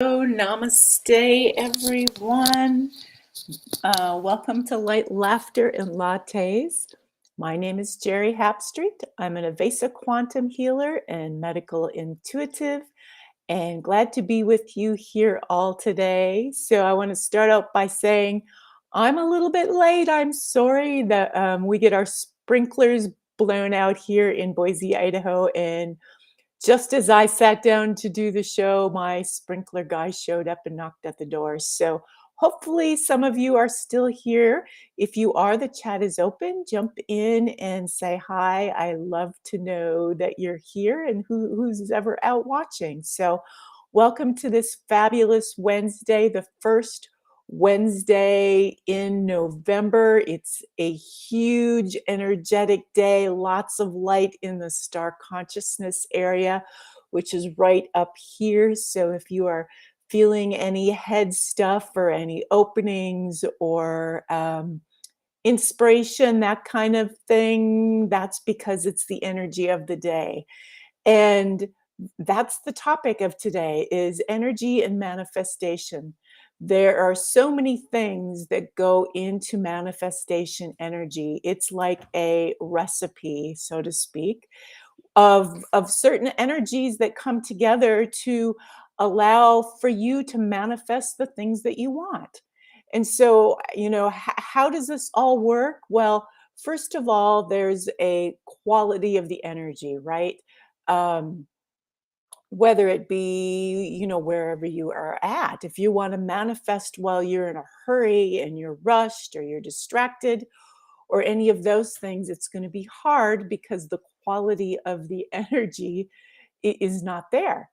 Namaste, everyone. Welcome to Light, Laughter, and Lattes. My name is Geri Habstritt. I'm an Avesa quantum healer and medical intuitive, and glad to be with you here all today. So, I want to start out by saying I'm a little bit late. I'm sorry that we get our sprinklers blown out here in Boise, Idaho, and just as I sat down to do the show, my sprinkler guy showed up and knocked at the door. So hopefully some of you are still here. If you are, the chat is open. Jump in and say hi. I love to know that you're here and who's ever out watching. So welcome to this fabulous Wednesday, the first Wednesday in November. It's a huge energetic day, lots of light in the star consciousness area, which is right up here. So if you are feeling any head stuff or any openings or inspiration, that kind of thing, that's because it's the energy of the day. And that's the topic of today is energy and manifestation. There are so many things that go into manifestation energy. It's like a recipe, so to speak, of certain energies that come together to allow for you to manifest the things that you want. And so, how does this all work? Well, first of all, there's a quality of the energy, right? Um, whether it be, wherever you are at. If you want to manifest while you're in a hurry and you're rushed or you're distracted or any of those things, it's going to be hard because the quality of the energy is not there.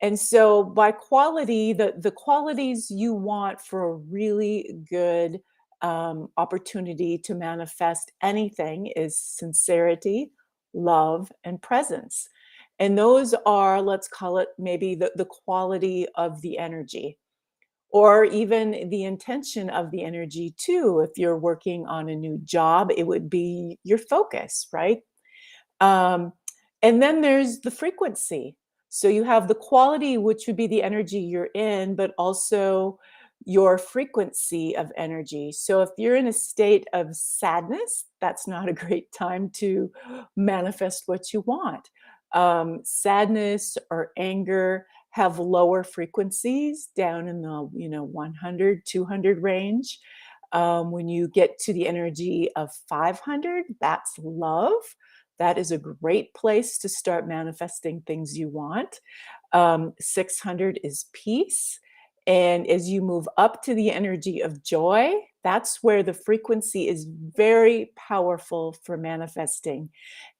And so by quality, the qualities you want for a really good opportunity to manifest anything is sincerity, love, and presence. And those are, let's call it maybe the quality of the energy or even the intention of the energy too. If you're working on a new job, it would be your focus, right? Um, and then there's the frequency. So you have the quality, which would be the energy you're in, but also your frequency of energy. So if you're in a state of sadness, that's not a great time to manifest what you want. Sadness or anger have lower frequencies down in the 100 200 range. When you get to the energy of 500, that's love. That is a great place to start manifesting things you want. 600 is peace. And as you move up to the energy of joy, that's where the frequency is very powerful for manifesting.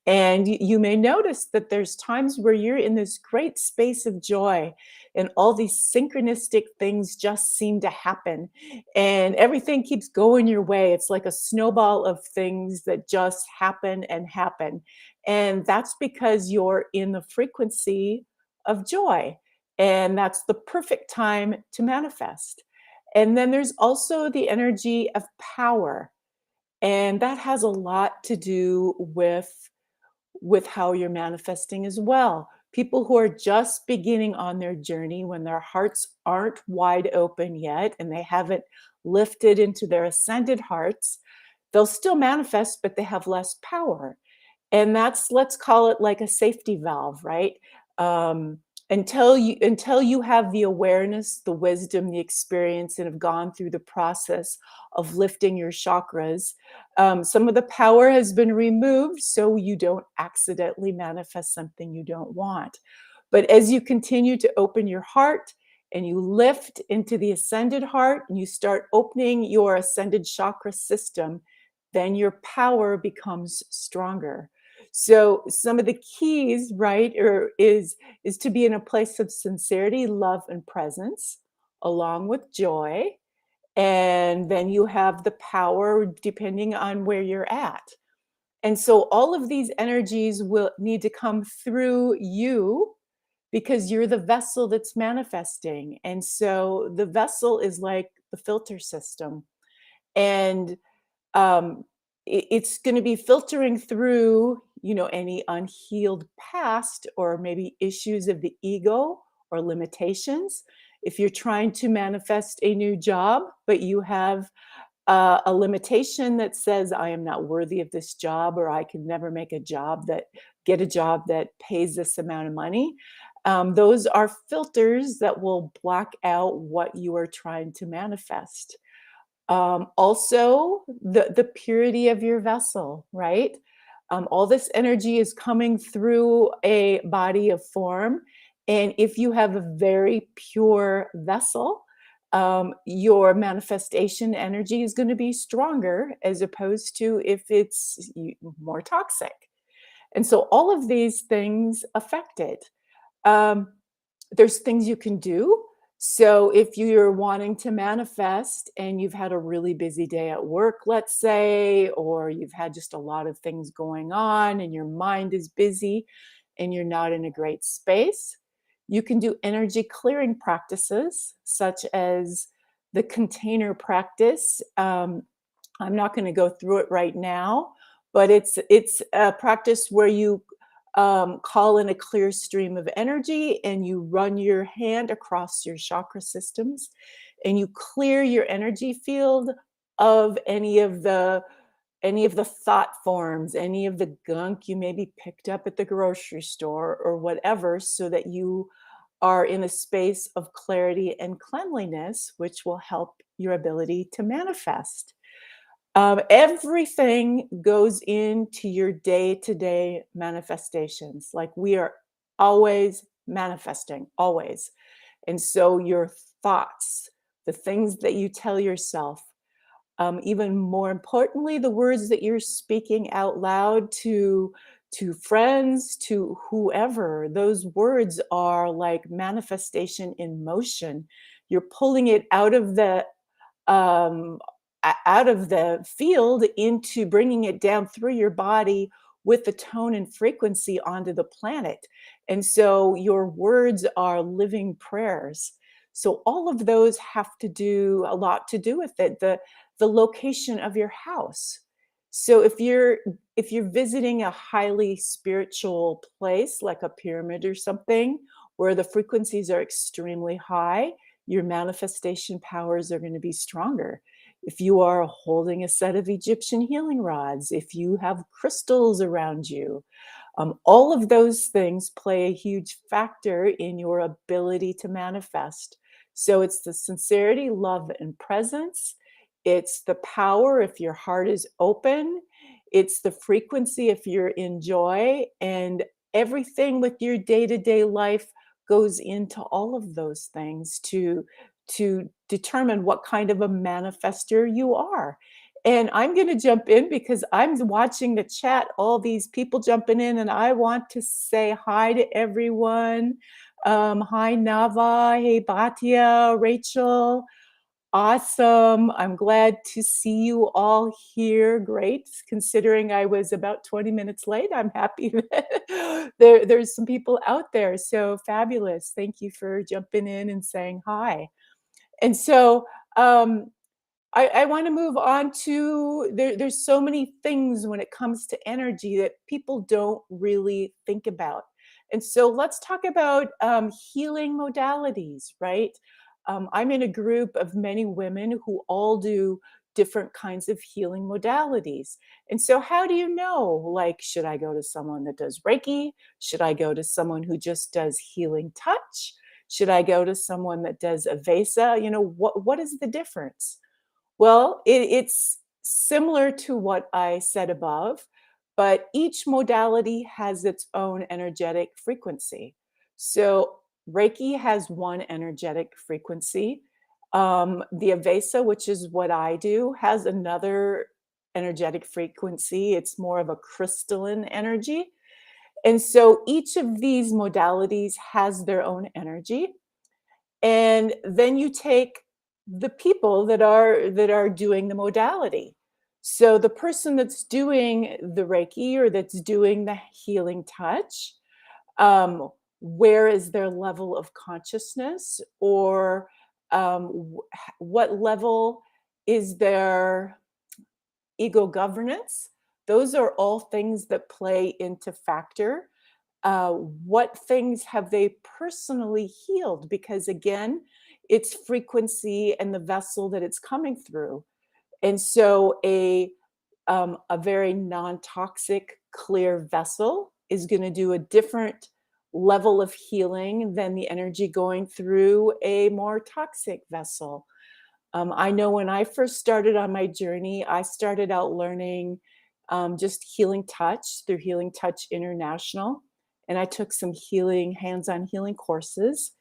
And you may notice that there's times where you're in this great space of joy and all these synchronistic things just seem to happen and everything keeps going your way. It's like a snowball of things that just happen and happen. And that's because you're in the frequency of joy. And that's the perfect time to manifest. And then there's also the energy of power. And that has a lot to do with how you're manifesting as well. People who are just beginning on their journey when their hearts aren't wide open yet and they haven't lifted into their ascended hearts, they'll still manifest, but they have less power. And that's, let's call it like a safety valve, right? Um, until you have the awareness, the wisdom, the experience, and have gone through the process of lifting your chakras, some of the power has been removed so you don't accidentally manifest something you don't want. But as you continue to open your heart and you lift into the ascended heart and you start opening your ascended chakra system, then your power becomes stronger. So some of the keys, right, is to be in a place of sincerity, love, and presence, along with joy. And then you have the power depending on where you're at. And so all of these energies will need to come through you because you're the vessel that's manifesting. And so the vessel is like the filter system. And um, it's going to be filtering through, any unhealed past or maybe issues of the ego or limitations. If you're trying to manifest a new job, but you have a limitation that says, I am not worthy of this job, or I can never get a job that pays this amount of money. Those are filters that will block out what you are trying to manifest. Also, the purity of your vessel, right? All this energy is coming through a body of form. And if you have a very pure vessel, your manifestation energy is going to be stronger as opposed to if it's more toxic. And so all of these things affect it. Um, there's things you can do. So if you're wanting to manifest and you've had a really busy day at work, let's say, or you've had just a lot of things going on and your mind is busy and you're not in a great space, you can do energy clearing practices such as the container practice. I'm not going to go through it right now, but it's a practice where you call in a clear stream of energy and you run your hand across your chakra systems and you clear your energy field of any of the thought forms, any of the gunk you maybe picked up at the grocery store or whatever, so that you are in a space of clarity and cleanliness, which will help your ability to manifest. Everything goes into your day to day manifestations. Like we are always manifesting, always. And so your thoughts, the things that you tell yourself, even more importantly, the words that you're speaking out loud to friends, to whoever, those words are like manifestation in motion. You're pulling it um, out of the field into bringing it down through your body with the tone and frequency onto the planet. And so your words are living prayers. So all of those have to do a lot to do with it. The location of your house. So if you're visiting a highly spiritual place like a pyramid or something where the frequencies are extremely high, your manifestation powers are going to be stronger. If you are holding a set of Egyptian healing rods, if you have crystals around you, all of those things play a huge factor in your ability to manifest. So it's the sincerity, love, and presence. It's the power if your heart is open. It's the frequency if you're in joy. And everything with your day to day life goes into all of those things to determine what kind of a manifester you are. And I'm going to jump in because I'm watching the chat, all these people jumping in, and I want to say hi to everyone. Hi, Nava. Hey, Batia, Rachel. Awesome. I'm glad to see you all here. Great. Considering I was about 20 minutes late, I'm happy that there's some people out there. So fabulous. Thank you for jumping in and saying hi. And so, um, I want to move on to there's so many things when it comes to energy that people don't really think about. And so let's talk about healing modalities, right? I'm in a group of many women who all do different kinds of healing modalities. And so, how do you know? Like, should I go to someone that does Reiki? Should I go to someone who just does healing touch? Should I go to someone that does Avesa? What is the difference? Well, it's similar to what I said above, but each modality has its own energetic frequency. So Reiki has one energetic frequency. The Avesa, which is what I do, has another energetic frequency. It's more of a crystalline energy. And so each of these modalities has their own energy. And then you take the people that are doing the modality. So the person that's doing the Reiki or that's doing the healing touch, um, where is their level of consciousness, or what level is their ego governance? Those are all things that play into factor. What things have they personally healed? Because again, its frequency and the vessel that it's coming through. And so a very non-toxic, clear vessel is going to do a different level of healing than the energy going through a more toxic vessel. I know when I first started on my journey, I started out learning just healing touch through Healing Touch International. And I took some hands on healing courses.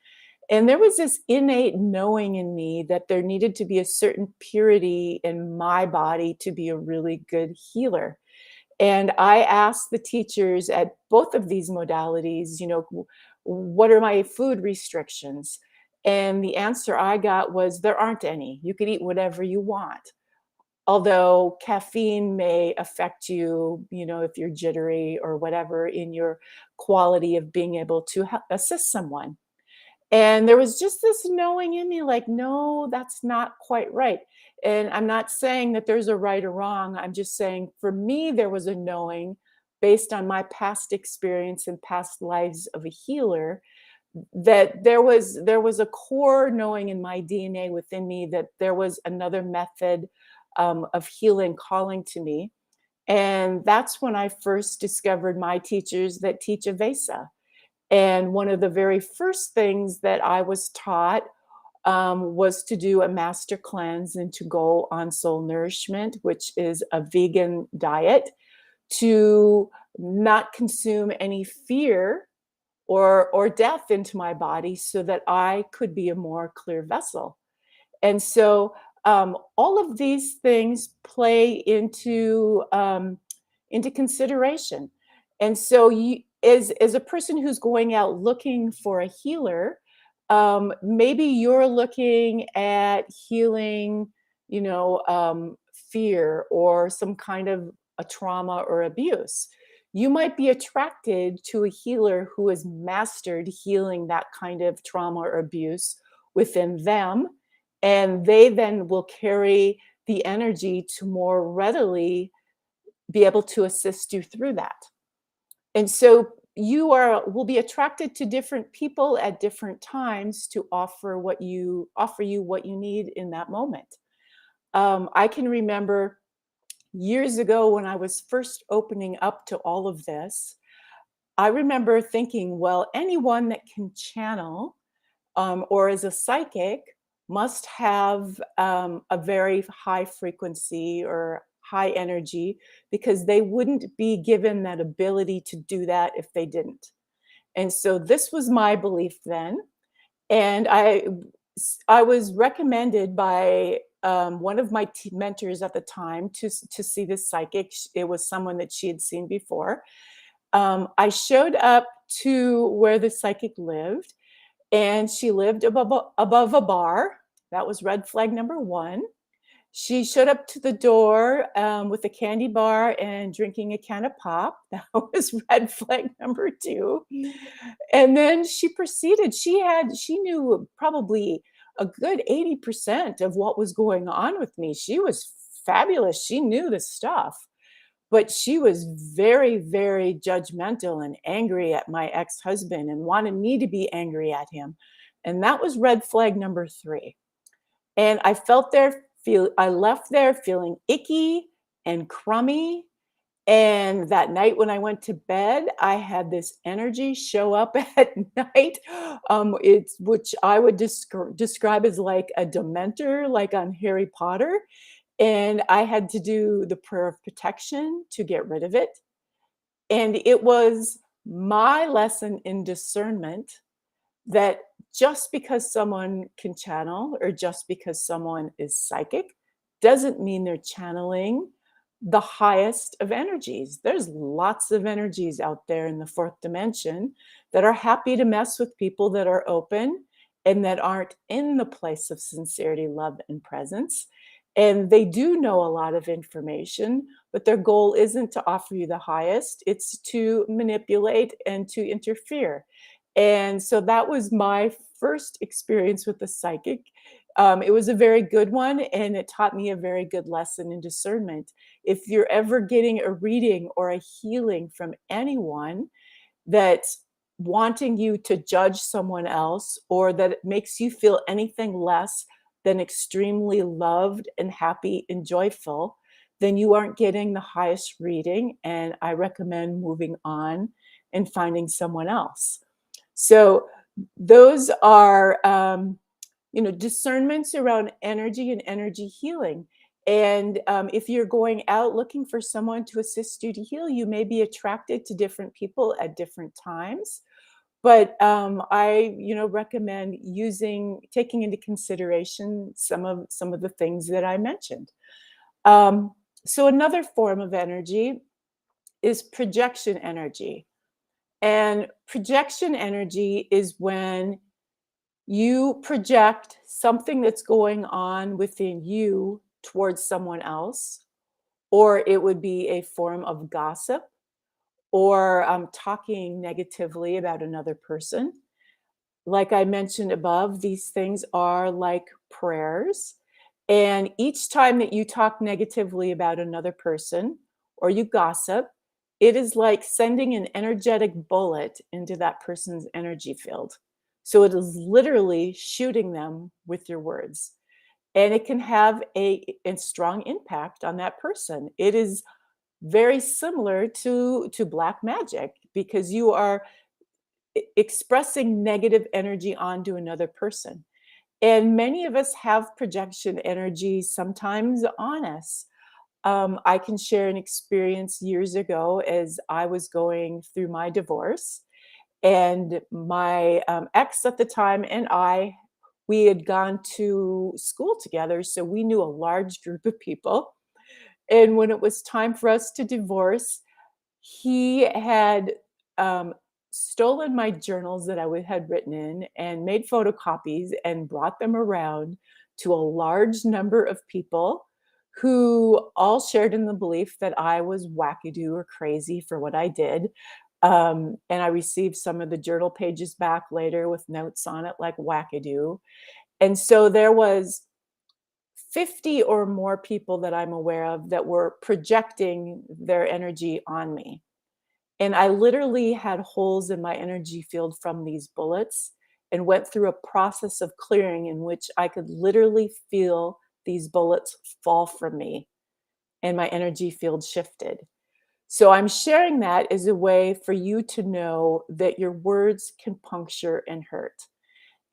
And there was this innate knowing in me that there needed to be a certain purity in my body to be a really good healer. And I asked the teachers at both of these modalities, what are my food restrictions? And the answer I got was there aren't any. You could eat whatever you want. Although caffeine may affect you, if you're jittery or whatever in your quality of being able to assist someone. And there was just this knowing in me like, no, that's not quite right. And I'm not saying that there's a right or wrong. I'm just saying for me, there was a knowing based on my past experience and past lives of a healer that there was a core knowing in my DNA within me that there was another method of healing calling to me. And that's when I first discovered my teachers that teach Avesa. And one of the very first things that I was taught was to do a master cleanse and to go on soul nourishment, which is a vegan diet, to not consume any fear or death into my body so that I could be a more clear vessel. And so all of these things play into consideration. And so you, as a person who's going out looking for a healer, maybe you're looking at healing, fear or some kind of a trauma or abuse. You might be attracted to a healer who has mastered healing that kind of trauma or abuse within them, and they then will carry the energy to more readily be able to assist you through that. And so you will be attracted to different people at different times to offer you what you need in that moment. I can remember years ago when I was first opening up to all of this, I remember thinking, well, anyone that can channel or is a psychic must have a very high frequency or high energy because they wouldn't be given that ability to do that if they didn't. And so this was my belief then. And I was recommended by one of my mentors at the time to see this psychic. It was someone that she had seen before. I showed up to where the psychic lived, and she lived above a bar. That was red flag number one. She showed up to the door with a candy bar and drinking a can of pop. That was red flag number two. And then she proceeded. She knew probably a good 80% of what was going on with me. She was fabulous. She knew the stuff. But she was very, very judgmental and angry at my ex-husband and wanted me to be angry at him. And that was red flag number three. And I left there feeling icky and crummy. And that night when I went to bed, I had this energy show up at night. Which I would describe as like a dementor, like on Harry Potter. And I had to do the prayer of protection to get rid of it. And it was my lesson in discernment that just because someone can channel or just because someone is psychic doesn't mean they're channeling the highest of energies. There's lots of energies out there in the fourth dimension that are happy to mess with people that are open and that aren't in the place of sincerity, love, and presence. And they do know a lot of information, but their goal isn't to offer you the highest, it's to manipulate and to interfere. And so that was my first experience with the psychic. It was a very good one, and it taught me a very good lesson in discernment. If you're ever getting a reading or a healing from anyone that wanting you to judge someone else or that it makes you feel anything less than extremely loved and happy and joyful, then you aren't getting the highest reading. And I recommend moving on and finding someone else. So those are, discernments around energy and energy healing. And if you're going out looking for someone to assist you to heal, you may be attracted to different people at different times. But I, recommend taking into consideration some of the things that I mentioned. Um, so another form of energy is projection energy. And projection energy is when you project something that's going on within you towards someone else, or it would be a form of gossip or talking negatively about another person. Like I mentioned above, these things are like prayers. And each time that you talk negatively about another person or you gossip, it is like sending an energetic bullet into that person's energy field. So it is literally shooting them with your words. And it can have a strong impact on that person. It is very similar to black magic because you are expressing negative energy onto another person. And many of us have projection energy sometimes on us. I can share an experience years ago as I was going through my divorce. And my ex at the time and we had gone to school together. So we knew a large group of people. And when it was time for us to divorce, he had, um, stolen my journals that had written in and made photocopies and brought them around to a large number of people who all shared in the belief that I was wackadoo or crazy for what I did. And I received some of the journal pages back later with notes on it like wackadoo. And so there was 50 or more people that I'm aware of that were projecting their energy on me. And I literally had holes in my energy field from these bullets and went through a process of clearing in which I could literally feel these bullets fall from me and my energy field shifted. So I'm sharing that as a way for you to know that your words can puncture and hurt.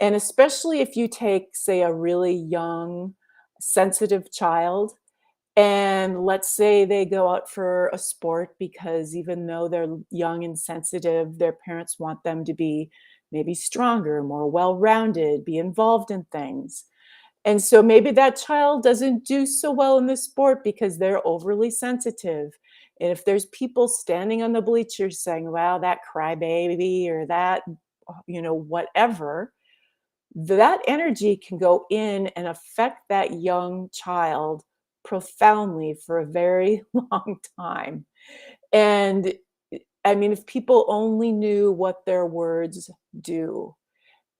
And especially if you take, say, a really young, sensitive child and let's say they go out for a sport because even though they're young and sensitive, their parents want them to be maybe stronger, more well rounded, be involved in things. And so maybe that child doesn't do so well in the sport because they're overly sensitive. And if there's people standing on the bleachers saying, wow, that crybaby or that, whatever, that energy can go in and affect that young child profoundly for a very long time. And I mean, if people only knew what their words do.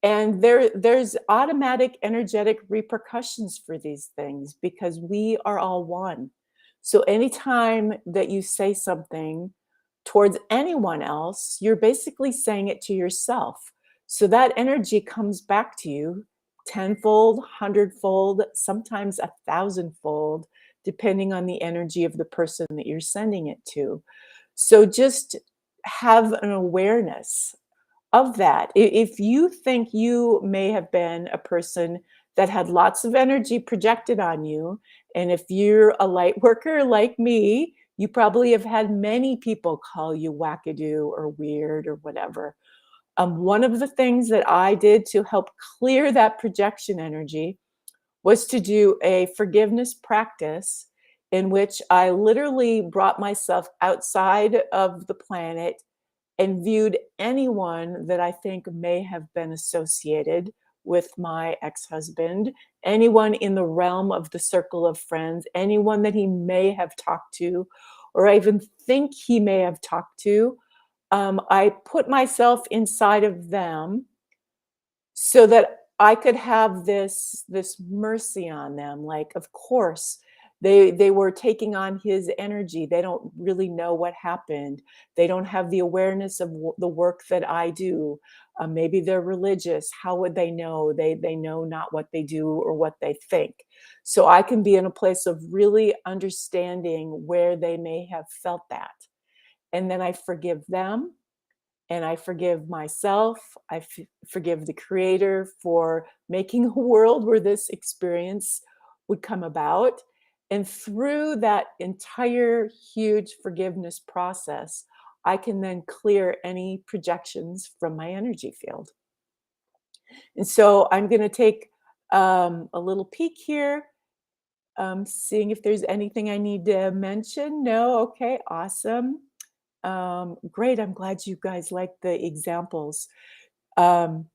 And there's automatic energetic repercussions for these things because we are all one. So anytime that you say something towards anyone else, you're basically saying it to yourself. So that energy comes back to you tenfold, hundredfold, sometimes a thousandfold, depending on the energy of the person that you're sending it to. So just have an awareness of that. If you think you may have been a person that had lots of energy projected on you, and if you're a light worker like me, you probably have had many people call you wackadoo or weird or whatever. One of the things that I did to help clear that projection energy was to do a forgiveness practice in which I literally brought myself outside of the planet and viewed anyone that I think may have been associated with my ex-husband, anyone in the realm of the circle of friends, anyone that he may have talked to, or I even think he may have talked to. I put myself inside of them so that I could have this mercy on them. Like, of course, They were taking on his energy. They don't really know what happened. They don't have the awareness of the work that I do. Maybe they're religious. How would they know? They know not what they do or what they think. So I can be in a place of really understanding where they may have felt that, and then I forgive them and I forgive myself. Forgive the creator for making a world where this experience would come about. And through that entire huge forgiveness process, I can then clear any projections from my energy field. And so I'm going to take a little peek here, seeing if there's anything I need to mention. No? Okay, awesome. Great. I'm glad you guys like the examples. Um,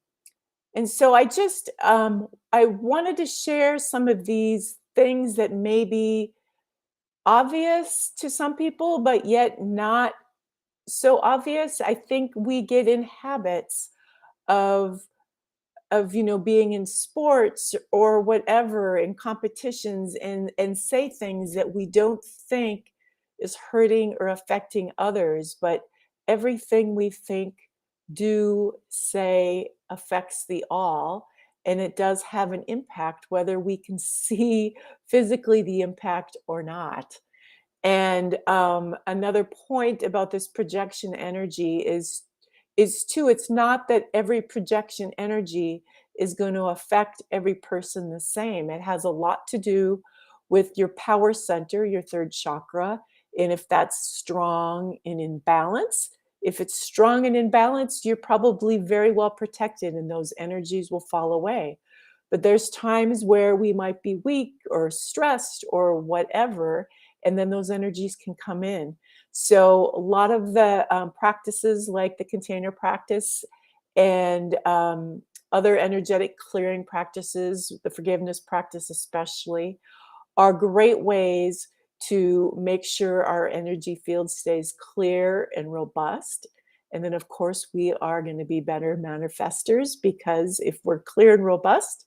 and so I wanted to share some of these things that may be obvious to some people, but yet not so obvious. I think we get in habits of being in sports or whatever in competitions and say things that we don't think is hurting or affecting others, but everything we think, do, say affects the all, and it does have an impact whether we can see physically the impact or not. And another point about this projection energy is too, it's not that every projection energy is going to affect every person the same. It has a lot to do with your power center, your third chakra, and if that's strong and in balance. If it's strong and in balance, you're probably very well protected and those energies will fall away. But there's times where we might be weak or stressed or whatever, and then those energies can come in. So a lot of the practices like the container practice and other energetic clearing practices, the forgiveness practice especially, are great ways to make sure our energy field stays clear and robust. And then, of course, we are going to be better manifestors because if we're clear and robust,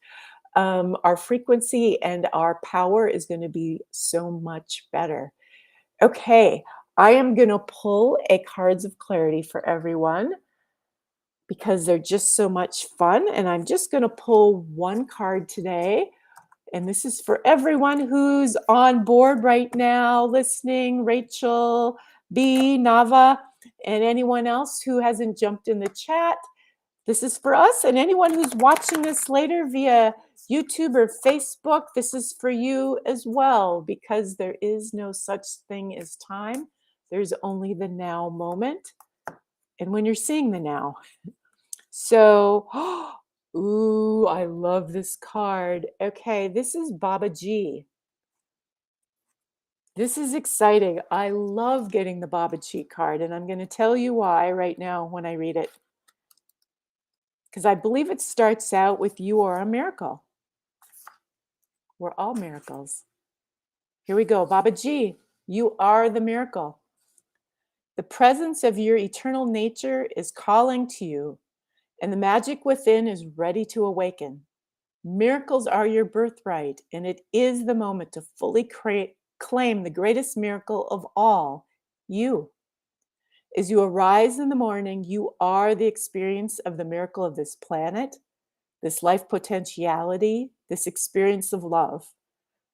our frequency and our power is going to be so much better. Okay, I am going to pull a cards of clarity for everyone because they're just so much fun. And I'm just going to pull one card today. And this is for everyone who's on board right now, listening, Rachel, B, Nava, and anyone else who hasn't jumped in the chat. This is for us, and anyone who's watching this later via YouTube or Facebook, this is for you as well, because there is no such thing as time. There's only the now moment, and when you're seeing the now. So, ooh, I love this card. Okay, this is Baba G. This is exciting. I love getting the Baba G card, and I'm going to tell you why right now when I read it. Because I believe it starts out with "You are a miracle." We're all miracles. Here we go. Baba G, you are the miracle. The presence of your eternal nature is calling to you, and the magic within is ready to awaken. Miracles are your birthright, and it is the moment to fully claim the greatest miracle of all, you. As you arise in the morning, you are the experience of the miracle of this planet, this life potentiality, this experience of love.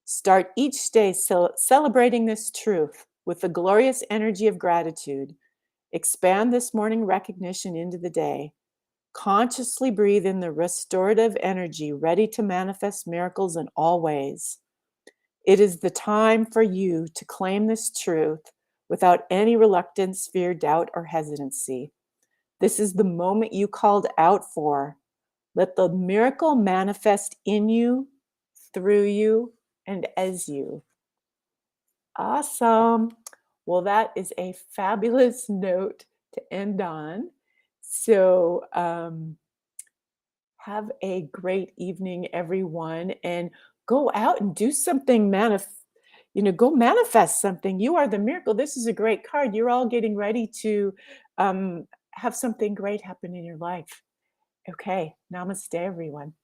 Start each day celebrating this truth with the glorious energy of gratitude. Expand this morning recognition into the day. Consciously breathe in the restorative energy ready to manifest miracles in all ways. It is the time for you to claim this truth without any reluctance, fear, doubt, or hesitancy. This is the moment you called out for. Let the miracle manifest in you, through you, and as you. Awesome. Well, that is a fabulous note to end on. So, have a great evening, everyone, and go out and do something. Go manifest something. You are the miracle. This is a great card. You're all getting ready to have something great happen in your life. Okay, namaste, everyone.